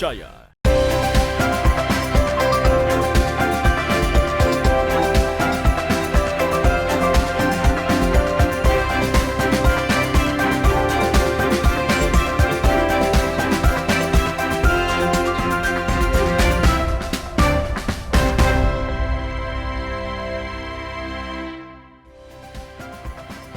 terpercaya.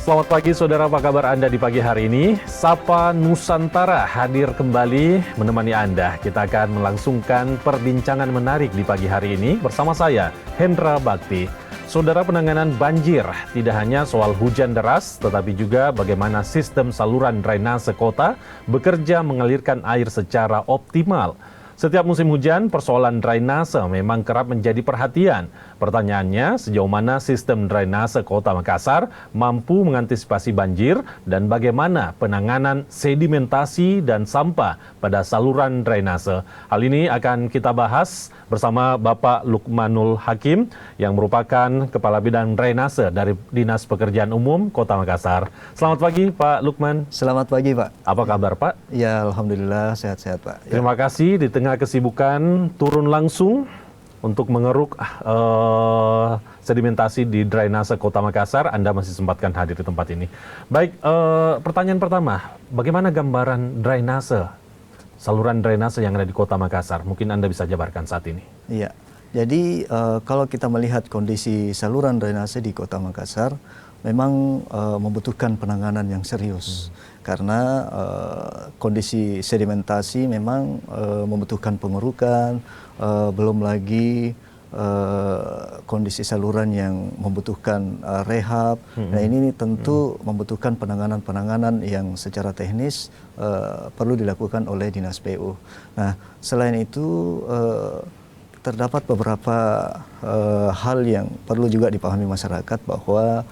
Selamat pagi saudara, apa kabar Anda di pagi hari ini? Sapa Nusantara hadir kembali menemani Anda. Kita akan melangsungkan perbincangan menarik di pagi hari ini bersama saya, Hendra Bakti. Saudara, penanganan banjir tidak hanya soal hujan deras, tetapi juga bagaimana sistem saluran drainase kota bekerja mengalirkan air secara optimal. Setiap musim hujan, persoalan drainase memang kerap menjadi perhatian. Pertanyaannya, sejauh mana sistem drainase Kota Makassar mampu mengantisipasi banjir dan bagaimana penanganan sedimentasi dan sampah pada saluran drainase. Hal ini akan kita bahas bersama Bapak Lukmanul Hakim yang merupakan Kepala Bidang Drainase dari Dinas Pekerjaan Umum Kota Makassar. Selamat pagi Pak Lukman. Selamat pagi Pak. Apa kabar Pak? Ya, Alhamdulillah sehat-sehat Pak. Terima kasih di tengah kesibukan turun langsung untuk mengeruk sedimentasi di drainase Kota Makassar, Anda masih sempatkan hadir di tempat ini. Baik, pertanyaan pertama, bagaimana gambaran drainase, saluran drainase yang ada di Kota Makassar? Mungkin Anda bisa jabarkan saat ini. Iya, jadi kalau kita melihat kondisi saluran drainase di Kota Makassar, memang membutuhkan penanganan yang serius. Karena kondisi sedimentasi memang membutuhkan pengerukan, belum lagi kondisi saluran yang membutuhkan rehab. Nah ini tentu membutuhkan penanganan-penanganan yang secara teknis perlu dilakukan oleh Dinas PU. Nah selain itu terdapat beberapa hal yang perlu juga dipahami masyarakat bahwa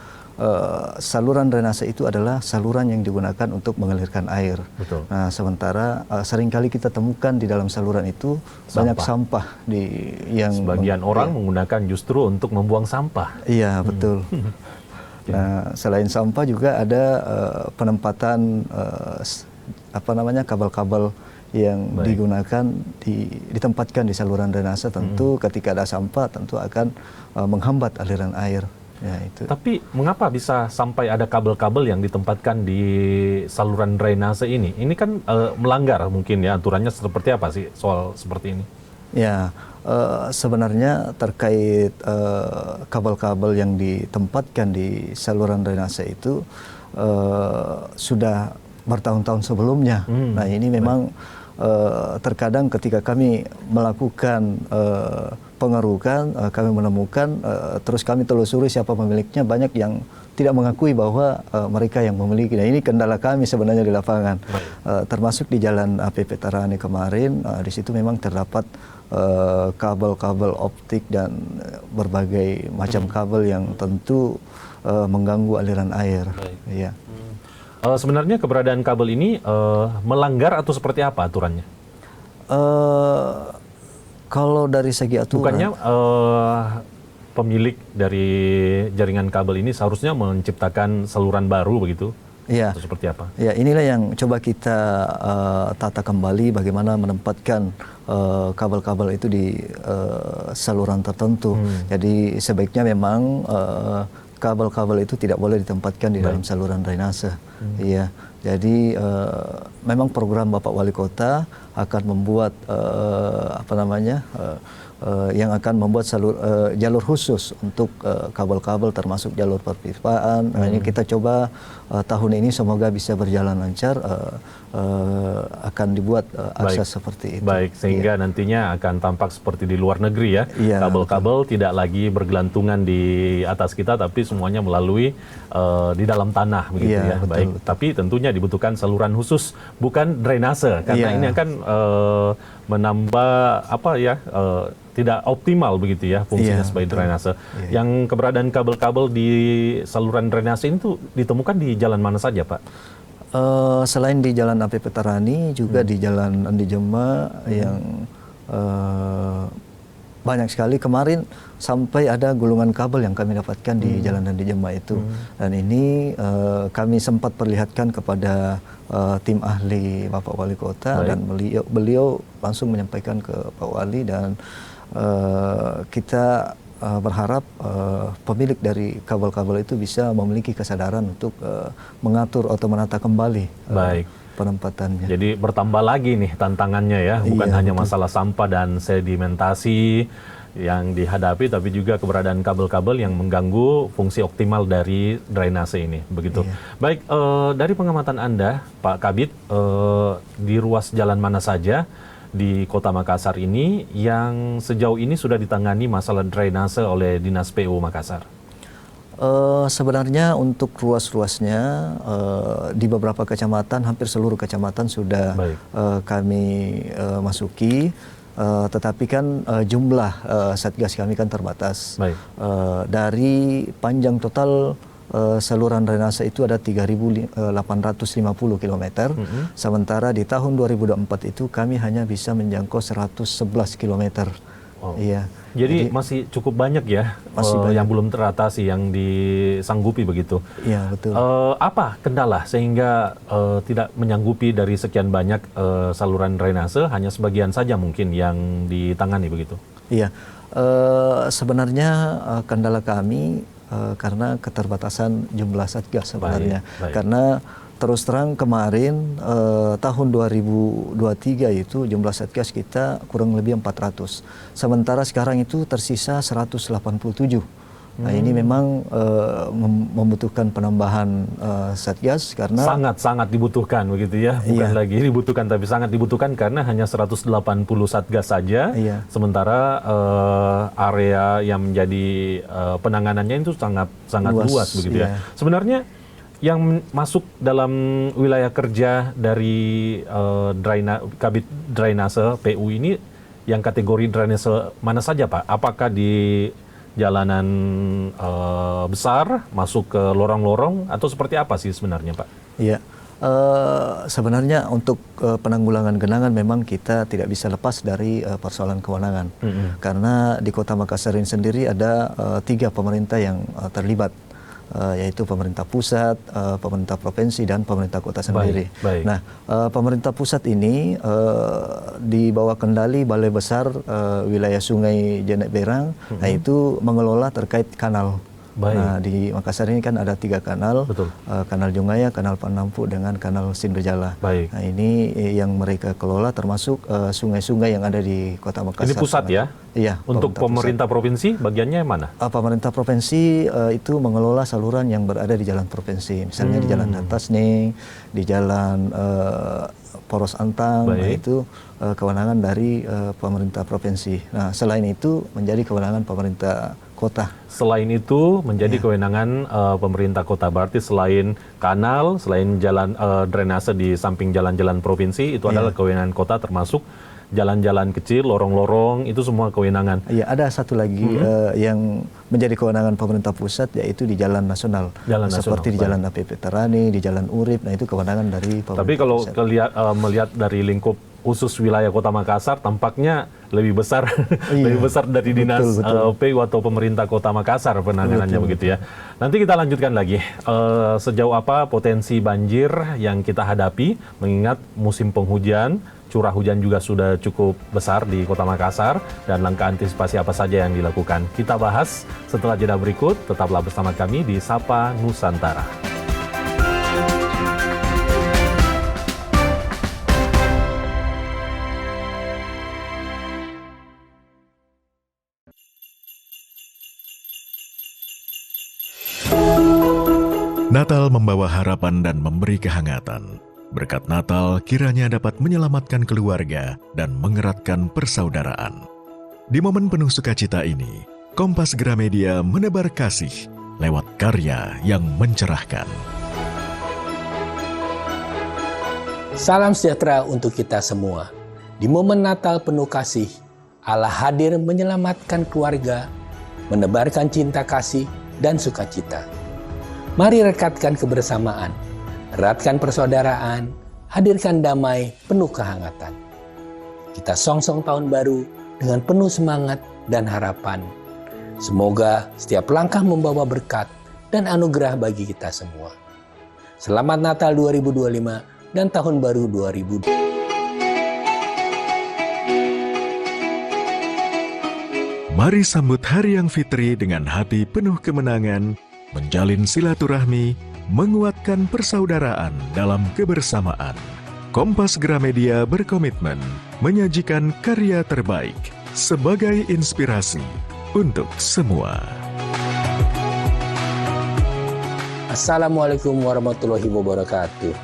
saluran drainase itu adalah saluran yang digunakan untuk mengalirkan air. Betul. Nah, sementara seringkali kita temukan di dalam saluran itu banyak sampah yang sebagian orang menggunakan justru untuk membuang sampah. Iya, betul. Nah, selain sampah juga ada penempatan kabel-kabel yang digunakan ditempatkan di saluran drainase. Tentu ketika ada sampah tentu akan menghambat aliran air. Ya, itu. Tapi mengapa bisa sampai ada kabel-kabel yang ditempatkan di saluran drainase ini? Ini kan melanggar mungkin ya, aturannya seperti apa sih soal seperti ini? Ya, sebenarnya terkait kabel-kabel yang ditempatkan di saluran drainase itu sudah bertahun-tahun sebelumnya. Nah ini memang terkadang ketika kami melakukan pengerukan, kami menemukan, terus kami telusuri siapa pemiliknya, banyak yang tidak mengakui bahwa mereka yang memiliki. Nah ini kendala kami sebenarnya di lapangan, termasuk di Jalan APP Tarani kemarin, di situ memang terdapat kabel-kabel optik dan berbagai macam kabel yang tentu mengganggu aliran air. Ya. Sebenarnya keberadaan kabel ini melanggar atau seperti apa aturannya? Kalau dari segi aturan, bukannya pemilik dari jaringan kabel ini seharusnya menciptakan saluran baru begitu? Iya. Atau seperti apa? Ya, inilah yang coba kita tata kembali bagaimana menempatkan kabel-kabel itu di saluran tertentu. Jadi sebaiknya memang kabel-kabel itu tidak boleh ditempatkan di dalam saluran drainase. Iya. Jadi memang program Bapak Wali Kota akan membuat yang akan membuat jalur khusus untuk kabel-kabel termasuk jalur perpipaan. Ini kita coba tahun ini semoga bisa berjalan lancar, akan dibuat akses seperti itu. Baik, sehingga nantinya akan tampak seperti di luar negeri ya. Kabel-kabel tidak lagi bergelantungan di atas kita, tapi semuanya melalui di dalam tanah begitu ya. Baik, tapi tentunya dibutuhkan saluran khusus, bukan drainase, karena ini akan menambah tidak optimal begitu ya fungsinya sebagai drainase. Yang keberadaan kabel-kabel di saluran drainase ini tuh ditemukan di jalan mana saja, Pak? Selain di Jalan APP Tarani, juga di Jalan Andi Jema yang banyak sekali. Kemarin sampai ada gulungan kabel yang kami dapatkan di Jalan Dandi Jemaah itu. Dan ini kami sempat perlihatkan kepada tim ahli Bapak Wali Kota. Baik. Dan beliau langsung menyampaikan ke Pak Wali, dan kita berharap pemilik dari kabel-kabel itu bisa memiliki kesadaran untuk mengatur atau menata kembali penempatannya. Jadi bertambah lagi nih tantangannya ya, bukan hanya masalah sampah dan sedimentasi yang dihadapi, tapi juga keberadaan kabel-kabel yang mengganggu fungsi optimal dari drainase ini, begitu. Baik, dari pengamatan Anda, Pak Kabid, di ruas jalan mana saja di Kota Makassar ini yang sejauh ini sudah ditangani masalah drainase oleh Dinas PU Makassar? Sebenarnya untuk ruas-ruasnya di beberapa kecamatan, hampir seluruh kecamatan sudah kami masuki, tetapi kan jumlah Satgas kami kan terbatas. Dari panjang total saluran drainase itu ada 3.850 km, sementara di tahun 2024 itu kami hanya bisa menjangkau 111 km. Iya. Jadi masih cukup banyak ya, yang belum teratasi, yang disanggupi begitu. Iya, betul. Apa kendala sehingga tidak menyanggupi dari sekian banyak saluran drainase, hanya sebagian saja mungkin yang ditangani begitu? Iya, sebenarnya kendala kami karena keterbatasan jumlah Satgas sebenarnya. Karena terus terang kemarin tahun 2023 itu jumlah Satgas kita kurang lebih 400. Sementara sekarang itu tersisa 187. Nah, ini memang membutuhkan penambahan Satgas karena sangat dibutuhkan begitu ya. Bukan lagi dibutuhkan, tapi sangat dibutuhkan karena hanya 180 Satgas saja. Sementara area yang menjadi penanganannya itu sangat luas begitu ya. Sebenarnya yang masuk dalam wilayah kerja dari Kabid Drainase PU ini yang kategori drainase mana saja, Pak? Apakah di jalanan besar masuk ke lorong-lorong atau seperti apa sih sebenarnya, Pak? Iya, sebenarnya untuk penanggulangan genangan memang kita tidak bisa lepas dari persoalan kewenangan. Karena di Kota Makassar ini sendiri ada 3 pemerintah yang terlibat. Yaitu pemerintah pusat, pemerintah provinsi, dan pemerintah kota sendiri. Nah, pemerintah pusat ini di bawah kendali Balai Besar wilayah Sungai Jenek Berang, nah itu mengelola terkait kanal. Nah, di Makassar ini kan ada 3 kanal, Kanal Jungaya, Kanal Panampu, dengan Kanal Sindrejala. Nah, ini yang mereka kelola termasuk sungai-sungai yang ada di Kota Makassar. Ini pusat ya? Iya. Untuk pemerintah provinsi bagiannya mana? Pemerintah provinsi itu mengelola saluran yang berada di jalan provinsi, misalnya di Jalan Dantasning, di Jalan Poros Antang. Nah, itu kewenangan dari pemerintah provinsi. Nah, selain itu menjadi kewenangan pemerintah kota. Selain itu menjadi kewenangan pemerintah kota. Berarti selain kanal, selain jalan drainase di samping jalan-jalan provinsi, itu adalah kewenangan kota, termasuk jalan-jalan kecil, lorong-lorong, itu semua kewenangan. Iya, ada satu lagi yang menjadi kewenangan pemerintah pusat, yaitu di jalan nasional. Seperti di Jalan APP Terani, di Jalan Urip, nah itu kewenangan dari pemerintah Tapi kalau pusat. melihat dari lingkup khusus wilayah Kota Makassar, tampaknya lebih besar lebih besar dari dinas PU atau pemerintah Kota Makassar penanganannya begitu ya. Nanti kita lanjutkan lagi sejauh apa potensi banjir yang kita hadapi, mengingat musim penghujan, curah hujan juga sudah cukup besar di Kota Makassar, dan langkah antisipasi apa saja yang dilakukan. Kita bahas setelah jeda berikut. Tetaplah bersama kami di Sapa Nusantara. Natal membawa harapan dan memberi kehangatan. Berkat Natal kiranya dapat menyelamatkan keluarga dan mengeratkan persaudaraan. Di momen penuh sukacita ini, Kompas Gramedia menebar kasih lewat karya yang mencerahkan. Salam sejahtera untuk kita semua. Di momen Natal penuh kasih, Allah hadir menyelamatkan keluarga, menebarkan cinta kasih dan sukacita. Mari rekatkan kebersamaan, eratkan persaudaraan, hadirkan damai penuh kehangatan. Kita songsong tahun baru dengan penuh semangat dan harapan. Semoga setiap langkah membawa berkat dan anugerah bagi kita semua. Selamat Natal 2025 dan Tahun Baru 2020. Mari sambut Hari Yang Fitri dengan hati penuh kemenangan, menjalin silaturahmi, menguatkan persaudaraan dalam kebersamaan. Kompas Gramedia berkomitmen menyajikan karya terbaik sebagai inspirasi untuk semua. Assalamualaikum warahmatullahi wabarakatuh.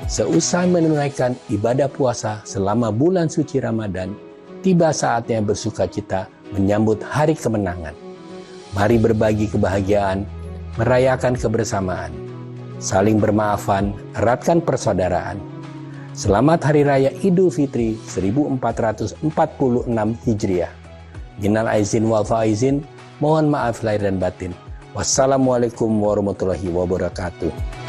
Seusai menunaikan ibadah puasa selama bulan suci Ramadan, tiba saatnya bersukacita menyambut hari kemenangan. Mari berbagi kebahagiaan, merayakan kebersamaan, saling bermaafan, eratkan persaudaraan. Selamat Hari Raya Idul Fitri 1446 Hijriah. Minal aizin wal faizin, mohon maaf lahir dan batin. Wassalamualaikum warahmatullahi wabarakatuh.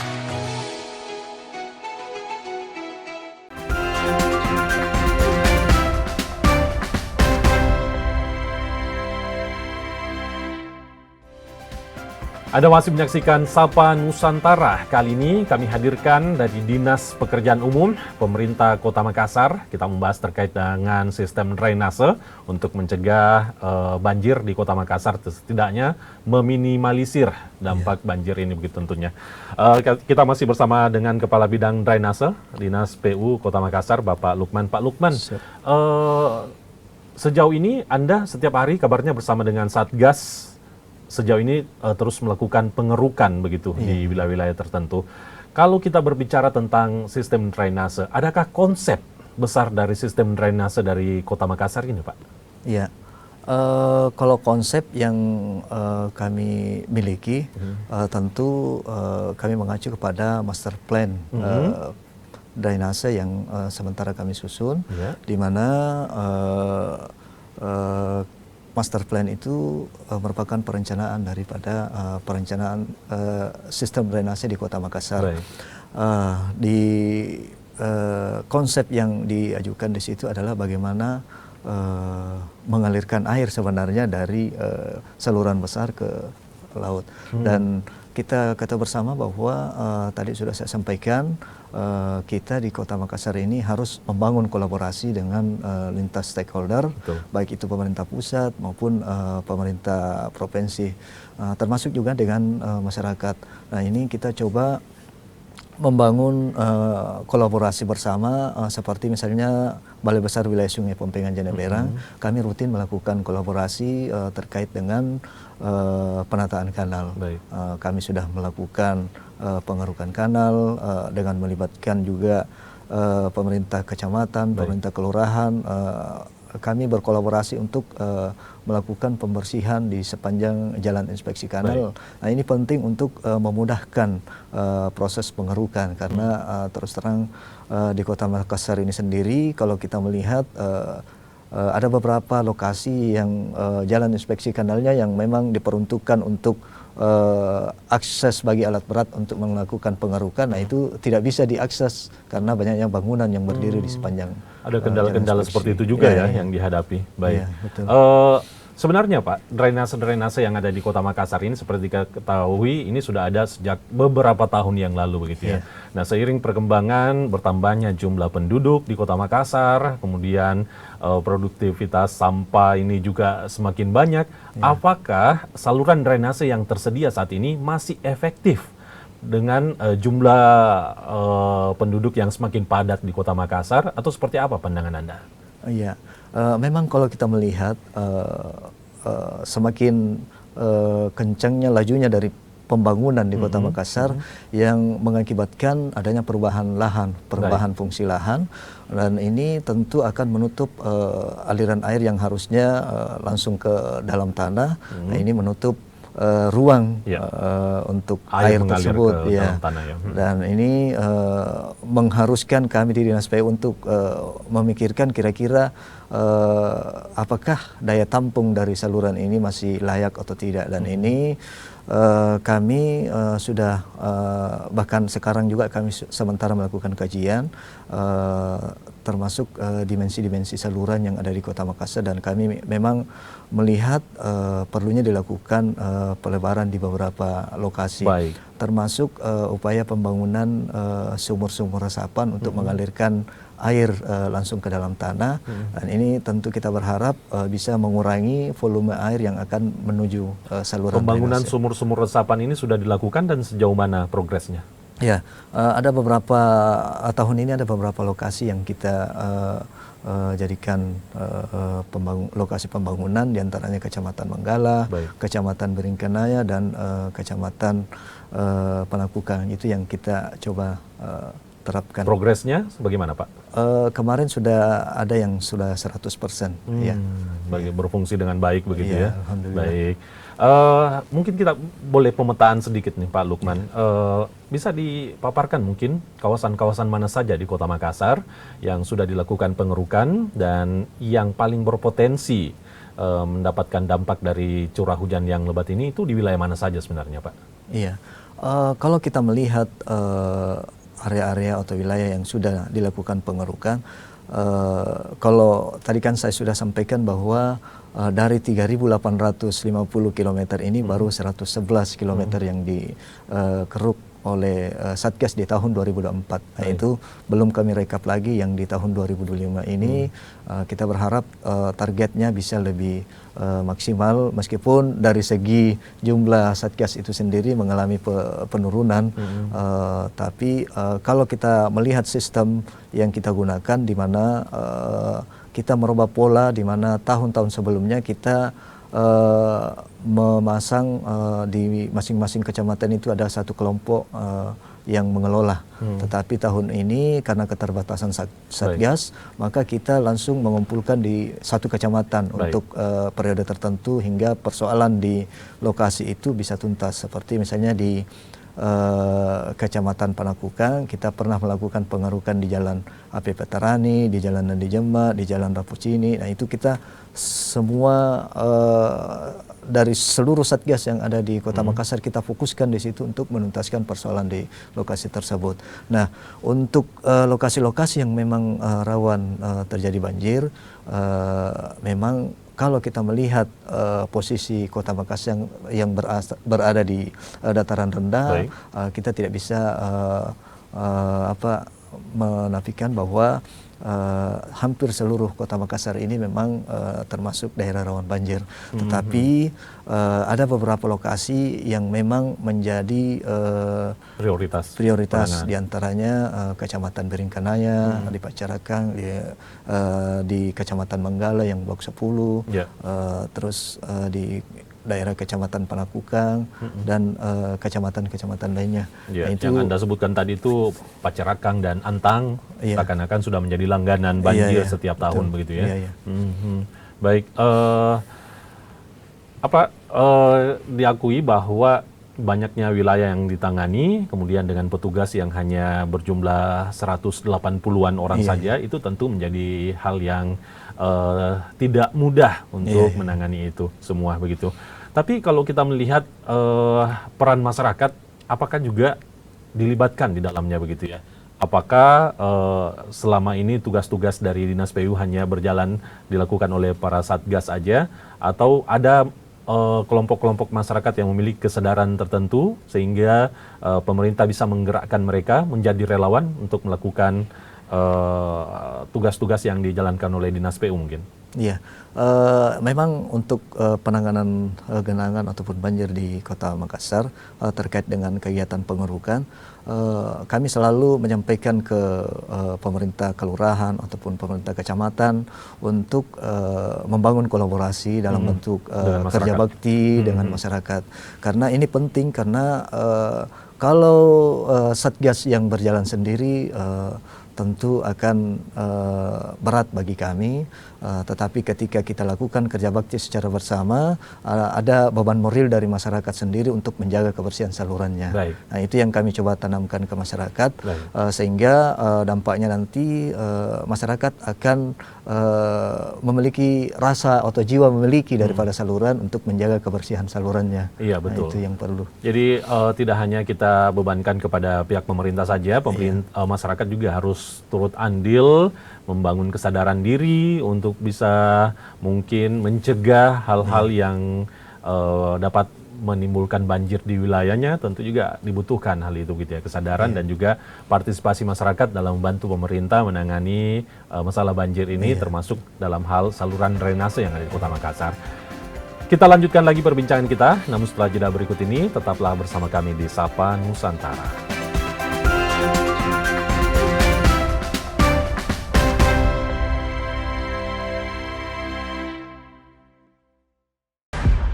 Anda masih menyaksikan Sapa Nusantara. Kali ini kami hadirkan dari Dinas Pekerjaan Umum Pemerintah Kota Makassar. Kita membahas terkait dengan sistem drainase untuk mencegah banjir di Kota Makassar, setidaknya meminimalisir dampak banjir ini begitu tentunya. Kita masih bersama dengan Kepala Bidang Drainase Dinas PU Kota Makassar, Bapak Lukman. Pak Lukman, sejauh ini Anda setiap hari kabarnya bersama dengan Satgas sejauh ini terus melakukan pengerukan begitu di wilayah-wilayah tertentu. Kalau kita berbicara tentang sistem drainase, adakah konsep besar dari sistem drainase dari Kota Makassar ini, Pak? Iya, kalau konsep yang kami miliki, tentu kami mengacu kepada master plan drainase yang sementara kami susun, di mana master plan itu merupakan perencanaan daripada perencanaan sistem drainase di Kota Makassar. Di konsep yang diajukan di situ adalah bagaimana mengalirkan air sebenarnya dari saluran besar ke laut. Dan kita kata bersama bahwa tadi sudah saya sampaikan, kita di Kota Makassar ini harus membangun kolaborasi dengan lintas stakeholder, baik itu pemerintah pusat maupun pemerintah provinsi, termasuk juga dengan masyarakat. Nah, ini kita coba membangun kolaborasi bersama, seperti misalnya Balai Besar Wilayah Sungai Pompengan Jeneberang. Kami rutin melakukan kolaborasi terkait dengan penataan kanal. Kami sudah melakukan pengerukan kanal dengan melibatkan juga pemerintah kecamatan, pemerintah kelurahan. Kami berkolaborasi untuk melakukan pembersihan di sepanjang jalan inspeksi kanal. Nah, ini penting untuk memudahkan proses pengerukan, karena terus terang di Kota Makassar ini sendiri, kalau kita melihat ada beberapa lokasi yang jalan inspeksi kanalnya yang memang diperuntukkan untuk akses bagi alat berat untuk melakukan pengerukan. Nah, itu tidak bisa diakses karena banyaknya bangunan yang berdiri di sepanjang. Ada kendala-kendala seperti itu juga yang dihadapi. Baik. Betul. Sebenarnya Pak, drainase-drainase yang ada di Kota Makassar ini seperti kita ketahui ini sudah ada sejak beberapa tahun yang lalu begitu ya. Nah, seiring perkembangan bertambahnya jumlah penduduk di Kota Makassar, kemudian produktivitas sampah ini juga semakin banyak. Apakah saluran drainase yang tersedia saat ini masih efektif dengan jumlah penduduk yang semakin padat di Kota Makassar, atau seperti apa pandangan Anda? Iya, memang kalau kita melihat semakin kencangnya lajunya dari pembangunan di Kota Makassar yang mengakibatkan adanya perubahan lahan, perubahan fungsi lahan, dan ini tentu akan menutup aliran air yang harusnya langsung ke dalam tanah. Nah, ini menutup ruang untuk air tersebut, dan ini mengharuskan kami di Dinas PU untuk memikirkan kira-kira apakah daya tampung dari saluran ini masih layak atau tidak, dan ini kami sudah bahkan sekarang juga kami sementara melakukan kajian termasuk dimensi-dimensi saluran yang ada di Kota Makassar, dan kami memang melihat perlunya dilakukan pelebaran di beberapa lokasi. Baik. Termasuk upaya pembangunan sumur-sumur resapan untuk mengalirkan air langsung ke dalam tanah, dan ini tentu kita berharap bisa mengurangi volume air yang akan menuju saluran Pembangunan drainase. sumur-sumur resapan ini sudah dilakukan dan sejauh mana progresnya? Ya, ada beberapa tahun ini ada beberapa lokasi yang kita jadikan lokasi pembangunan, diantaranya Kecamatan Manggala, Baik. Kecamatan Beringkenaya, dan Kecamatan Panakukang. Itu yang kita coba terapkan. Progresnya bagaimana, Pak? Kemarin sudah ada yang sudah 100%. Ya. Berfungsi dengan baik begitu Iya, ya. alhamdulillah. Baik. Mungkin kita boleh pemetaan sedikit nih Pak Lukman. Bisa dipaparkan mungkin kawasan-kawasan mana saja di Kota Makassar yang sudah dilakukan pengerukan dan yang paling berpotensi mendapatkan dampak dari curah hujan yang lebat ini, itu di wilayah mana saja sebenarnya, Pak? Iya, kalau kita melihat area-area atau wilayah yang sudah dilakukan pengerukan, kalau tadi kan saya sudah sampaikan bahwa dari 3.850 km ini baru 111 km yang dikeruk oleh Satgas di tahun 2024. Nah, itu belum kami rekap lagi yang di tahun 2025 ini. Kita berharap targetnya bisa lebih maksimal, meskipun dari segi jumlah Satgas itu sendiri mengalami penurunan. Tapi kalau kita melihat sistem yang kita gunakan, di mana kita merubah pola, di mana tahun-tahun sebelumnya kita memasang di masing-masing kecamatan itu ada satu kelompok yang mengelola. Tetapi tahun ini karena keterbatasan Satgas, maka kita langsung mengumpulkan di satu kecamatan untuk periode tertentu hingga persoalan di lokasi itu bisa tuntas. Seperti misalnya di Kecamatan Panakukang, kita pernah melakukan pengerukan di Jalan AP Petarani, di Jalan Nandi Jema, di Jalan Rapucini. Nah, itu kita semua dari seluruh Satgas yang ada di Kota Makassar kita fokuskan di situ untuk menuntaskan persoalan di lokasi tersebut. Nah, untuk lokasi-lokasi yang memang rawan terjadi banjir, memang kalau kita melihat posisi Kota Makassar yang berada di dataran rendah, kita tidak bisa menafikan bahwa hampir seluruh Kota Makassar ini memang termasuk daerah rawan banjir. Tetapi ada beberapa lokasi yang memang menjadi prioritas diantaranya Kecamatan Beringkenaya, di Pacarakang, di Kecamatan Manggala yang blok 10, terus di daerah Kecamatan Panakukang, dan kecamatan-kecamatan lainnya. Ya, nah, itu, yang Anda sebutkan tadi itu Pacarakang dan Antang, seakan-akan sudah menjadi langganan banjir setiap tahun, begitu ya. Baik, diakui bahwa banyaknya wilayah yang ditangani, kemudian dengan petugas yang hanya berjumlah 180-an orang saja, itu tentu menjadi hal yang tidak mudah untuk menangani itu semua, begitu. Tapi kalau kita melihat peran masyarakat, apakah juga dilibatkan di dalamnya, begitu ya? Apakah selama ini tugas-tugas dari Dinas PU hanya berjalan dilakukan oleh para Satgas saja, atau ada kelompok-kelompok masyarakat yang memiliki kesadaran tertentu sehingga pemerintah bisa menggerakkan mereka menjadi relawan untuk melakukan tugas-tugas yang dijalankan oleh Dinas PU mungkin? Iya, memang untuk penanganan genangan ataupun banjir di Kota Makassar terkait dengan kegiatan pengerukan, kami selalu menyampaikan ke pemerintah kelurahan ataupun pemerintah kecamatan untuk membangun kolaborasi dalam bentuk kerja bakti dengan masyarakat. Karena ini penting, karena kalau Satgas yang berjalan sendiri tentu akan berat bagi kami. Tetapi ketika kita lakukan kerja bakti secara bersama, ada beban moral dari masyarakat sendiri untuk menjaga kebersihan salurannya. Baik. Nah, itu yang kami coba tanamkan ke masyarakat, sehingga dampaknya nanti masyarakat akan memiliki rasa atau jiwa memiliki daripada saluran untuk menjaga kebersihan salurannya. Iya, betul. Nah, itu yang perlu. Jadi tidak hanya kita bebankan kepada pihak pemerintah saja, masyarakat juga harus turut andil membangun kesadaran diri untuk bisa mungkin mencegah hal-hal yang dapat menimbulkan banjir di wilayahnya. Tentu juga dibutuhkan hal itu gitu ya, kesadaran dan juga partisipasi masyarakat dalam membantu pemerintah menangani masalah banjir ini, termasuk dalam hal saluran drainase yang ada di Kota Makassar. Kita lanjutkan lagi perbincangan kita, namun setelah jeda berikut ini tetaplah bersama kami di Sapa Nusantara.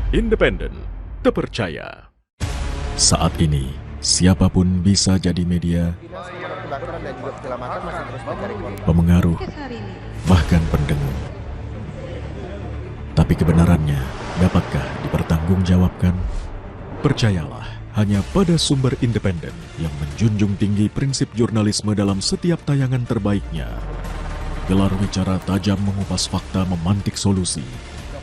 Independen, terpercaya. Saat ini, siapapun bisa jadi media, pemengaruh, bahkan pendengung. Tapi kebenarannya, dapatkah dipertanggungjawabkan? Percayalah, hanya pada sumber independen yang menjunjung tinggi prinsip jurnalisme dalam setiap tayangan terbaiknya. Gelar bicara tajam mengupas fakta, memantik solusi.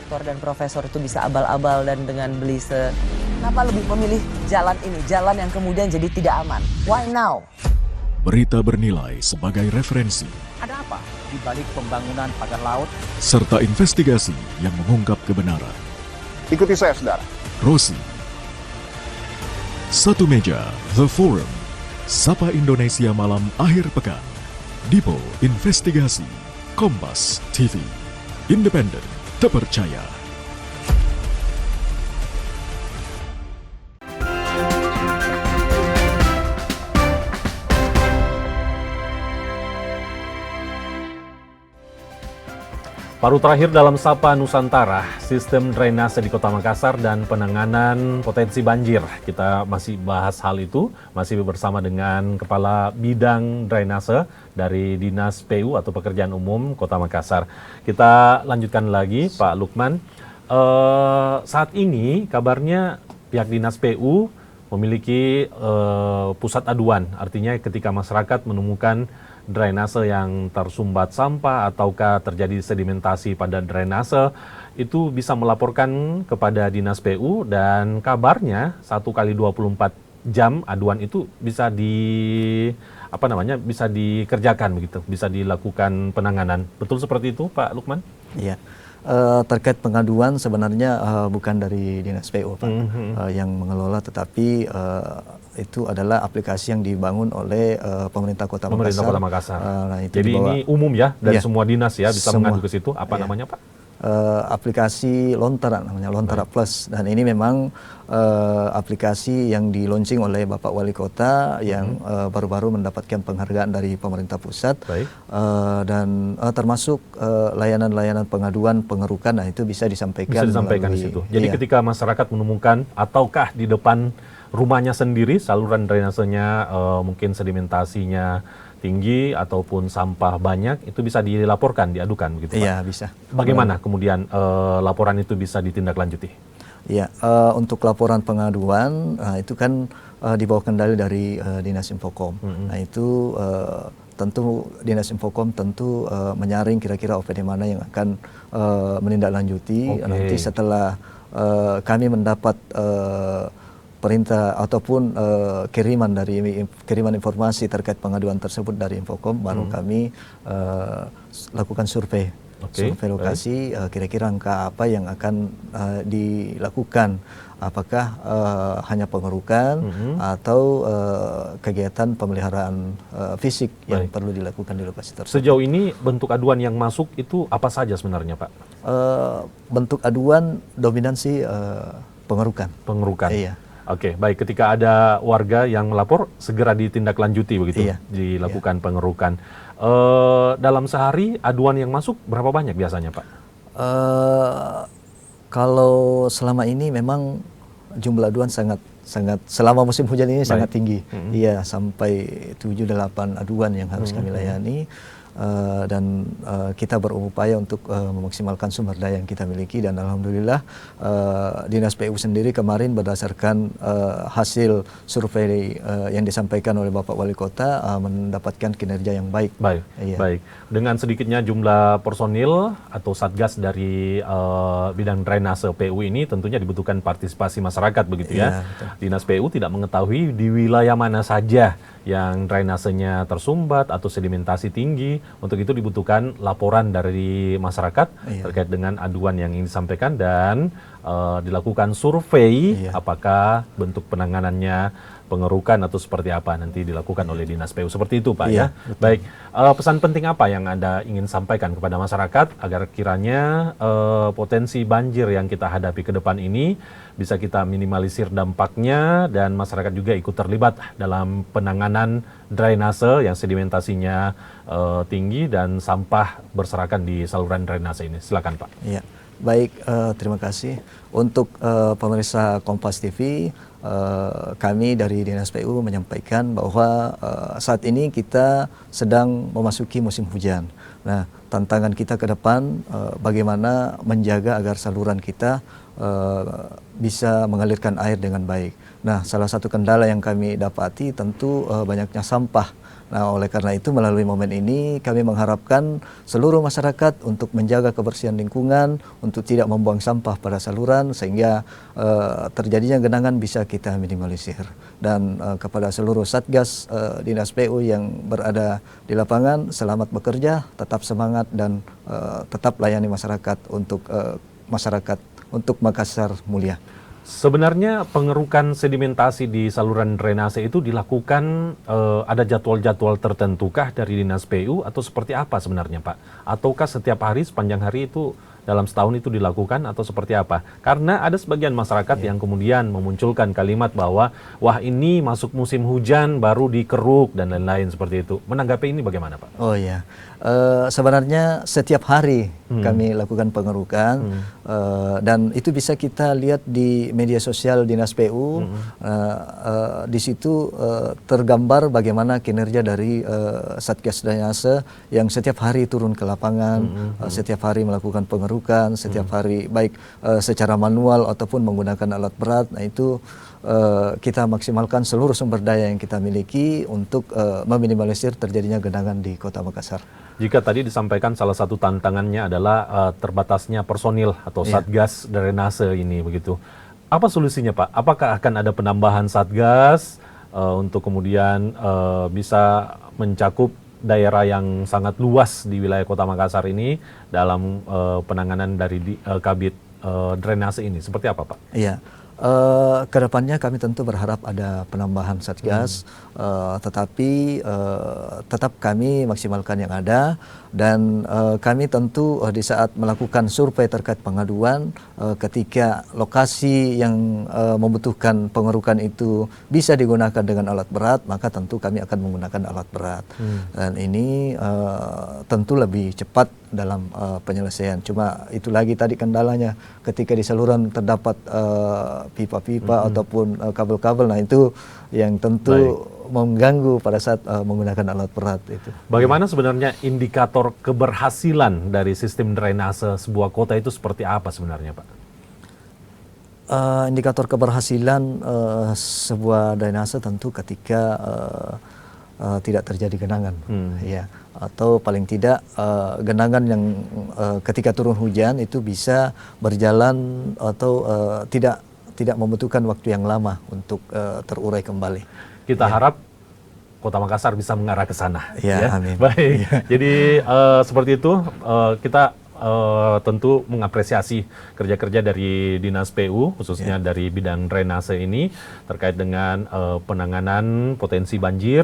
Doktor dan profesor itu bisa abal-abal dan dengan belise. Kenapa lebih memilih jalan ini, jalan yang kemudian jadi tidak aman? Why now? Berita bernilai sebagai referensi. Ada apa di balik pembangunan pagar laut? Serta investigasi yang mengungkap kebenaran. Ikuti saya, saudara. Rosi. Satu meja, The Forum. Sapa Indonesia malam akhir pekan. Dipo Investigasi. Kompas TV. Independen, terpercaya. Paru terakhir dalam Sapa Nusantara, sistem drainase di Kota Makassar dan penanganan potensi banjir. Kita masih bahas hal itu, masih bersama dengan Kepala Bidang Drainase dari Dinas PU atau Pekerjaan Umum Kota Makassar. Kita lanjutkan lagi, Pak Lukman. Saat ini kabarnya pihak Dinas PU memiliki pusat aduan, artinya ketika masyarakat menemukan drainase yang tersumbat sampah ataukah terjadi sedimentasi pada drainase, itu bisa melaporkan kepada Dinas PU dan kabarnya 1 kali 24 jam aduan itu bisa bisa dikerjakan begitu, bisa dilakukan penanganan. Betul seperti itu, Pak Lukman? Iya. Terkait pengaduan sebenarnya bukan dari Dinas PU, Pak, yang mengelola, tetapi itu adalah aplikasi yang dibangun oleh pemerintah Kota Makassar. Nah, itu jadi ini umum ya, dari semua dinas ya bisa semua mengadu ke situ. Apa namanya, Pak? Aplikasi Lontara namanya, Lontara Plus, dan ini memang aplikasi yang di-launching oleh Bapak Wali Kota yang baru-baru mendapatkan penghargaan dari pemerintah pusat. Dan termasuk layanan-layanan pengaduan pengerukan, nah itu bisa disampaikan di situ. Jadi ketika masyarakat menemukan ataukah di depan rumahnya sendiri saluran drainasenya mungkin sedimentasinya tinggi ataupun sampah banyak, itu bisa dilaporkan, diadukan begitu, Pak? Iya, bisa. Bagaimana kemudian laporan itu bisa ditindaklanjuti? Iya, untuk laporan pengaduan itu kan di bawah kendali dari Dinas Infokom. Nah itu tentu Dinas Infokom tentu menyaring kira-kira OPD mana yang akan menindaklanjuti. Nanti setelah kami mendapat perintah ataupun kiriman informasi terkait pengaduan tersebut dari Infokom, baru kami lakukan survei lokasi, kira-kira angka apa yang akan dilakukan, apakah hanya pengerukan atau kegiatan pemeliharaan fisik yang perlu dilakukan di lokasi tersebut. Sejauh ini bentuk aduan yang masuk itu apa saja sebenarnya, Pak? Bentuk aduan dominansi pengerukan. Iya. Oke, baik. Ketika ada warga yang melapor, segera ditindaklanjuti begitu, dilakukan pengerukan. Dalam sehari aduan yang masuk berapa banyak biasanya, Pak? Kalau selama ini memang jumlah aduan sangat selama musim hujan ini sangat tinggi. Iya, sampai 7-8 aduan yang harus kami layani. dan kita berupaya untuk memaksimalkan sumber daya yang kita miliki, dan alhamdulillah Dinas PU sendiri kemarin berdasarkan hasil survei yang disampaikan oleh Bapak Wali Kota mendapatkan kinerja yang baik. Baik. Dengan sedikitnya jumlah personil atau satgas dari bidang drainase PU ini tentunya dibutuhkan partisipasi masyarakat begitu ya. Dinas PU tidak mengetahui di wilayah mana saja yang drainasenya tersumbat atau sedimentasi tinggi. Untuk itu dibutuhkan laporan dari masyarakat terkait dengan aduan yang ingin disampaikan, dan dilakukan survei apakah bentuk penanganannya pengerukan atau seperti apa nanti dilakukan oleh Dinas PU. Seperti itu Pak ya. Betul. Baik, pesan penting apa yang Anda ingin sampaikan kepada masyarakat agar kiranya potensi banjir yang kita hadapi ke depan ini bisa kita minimalisir dampaknya, dan masyarakat juga ikut terlibat dalam penanganan drainase yang sedimentasinya tinggi dan sampah berserakan di saluran drainase ini. Silakan Pak. Iya. Baik, terima kasih. Untuk pemirsa Kompas TV, kami dari Dinas PU menyampaikan bahwa saat ini kita sedang memasuki musim hujan. Nah, tantangan kita ke depan bagaimana menjaga agar saluran kita bisa mengalirkan air dengan baik. Nah, salah satu kendala yang kami dapati tentu banyaknya sampah. Nah, oleh karena itu melalui momen ini kami mengharapkan seluruh masyarakat untuk menjaga kebersihan lingkungan, untuk tidak membuang sampah pada saluran sehingga terjadinya genangan bisa kita minimalisir. Dan kepada seluruh Satgas Dinas PU yang berada di lapangan, selamat bekerja, tetap semangat, dan tetap layani masyarakat untuk Makassar Mulia. Sebenarnya pengerukan sedimentasi di saluran drainase itu dilakukan ada jadwal-jadwal tertentukah dari Dinas PU atau seperti apa sebenarnya Pak? Ataukah setiap hari sepanjang hari itu dalam setahun itu dilakukan atau seperti apa? Karena ada sebagian masyarakat yang kemudian memunculkan kalimat bahwa wah ini masuk musim hujan baru dikeruk dan lain-lain seperti itu. Menanggapi ini bagaimana Pak? Oh ya, sebenarnya setiap hari kami lakukan pengerukan dan itu bisa kita lihat di media sosial Dinas PU. Di situ tergambar bagaimana kinerja dari Satgas Drainase yang setiap hari turun ke lapangan, setiap hari melakukan pengerukan, setiap hari baik secara manual ataupun menggunakan alat berat. Nah itu kita maksimalkan seluruh sumber daya yang kita miliki untuk meminimalisir terjadinya genangan di Kota Makassar. Jika tadi disampaikan salah satu tantangannya adalah terbatasnya personil atau Satgas Drainase ini begitu. Apa solusinya Pak? Apakah akan ada penambahan Satgas untuk kemudian bisa mencakup daerah yang sangat luas di wilayah Kota Makassar ini dalam penanganan dari Kabid Drainase ini? Seperti apa Pak? Iya. Kedepannya kami tentu berharap ada penambahan Satgas, tetapi tetap kami maksimalkan yang ada, dan kami tentu di saat melakukan survei terkait pengaduan, ketika lokasi yang membutuhkan pengerukan itu bisa digunakan dengan alat berat, maka tentu kami akan menggunakan alat berat. Dan ini tentu lebih cepat dalam penyelesaian. Cuma itu lagi tadi kendalanya ketika di saluran terdapat pipa-pipa ataupun kabel-kabel. Nah itu yang tentu mengganggu pada saat menggunakan alat berat itu. Bagaimana sebenarnya indikator keberhasilan dari sistem drainase sebuah kota itu seperti apa sebenarnya Pak? Indikator keberhasilan sebuah drainase tentu ketika tidak terjadi genangan, ya, atau paling tidak genangan yang ketika turun hujan itu bisa berjalan atau tidak membutuhkan waktu yang lama untuk terurai kembali. Kita harap Kota Makassar bisa mengarah ke sana. Ya, amin. Baik. Jadi seperti itu kita tentu mengapresiasi kerja-kerja dari Dinas PU khususnya dari bidang drainase ini terkait dengan penanganan potensi banjir.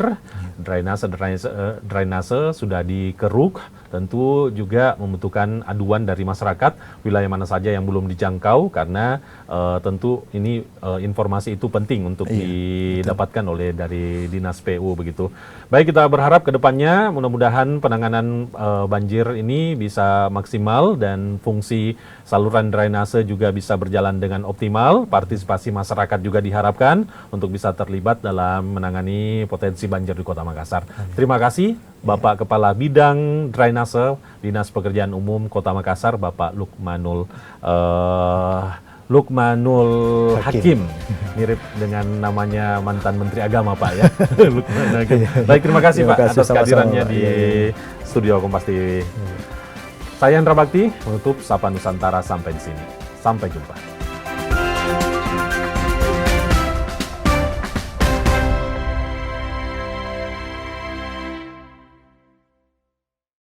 Drainase sudah dikeruk, tentu juga membutuhkan aduan dari masyarakat wilayah mana saja yang belum dijangkau, karena tentu ini informasi itu penting untuk didapatkan oleh dari Dinas PU begitu. Baik, kita berharap ke depannya mudah-mudahan penanganan banjir ini bisa maksimal dan fungsi saluran drainase juga bisa berjalan dengan optimal. Partisipasi masyarakat juga diharapkan untuk bisa terlibat dalam menangani potensi banjir di Kota Makassar. Terima kasih Bapak Kepala Bidang Drainase Dinas Pekerjaan Umum Kota Makassar, Bapak Lukmanul Hakim. Mirip dengan namanya mantan Menteri Agama, Pak, ya. Lukman Hakim. Baik, terima kasih, Pak, atas kehadirannya di studio Kompas TV. Saya Hendra Bakti, menutup Sapa Nusantara sampai di sini. Sampai jumpa.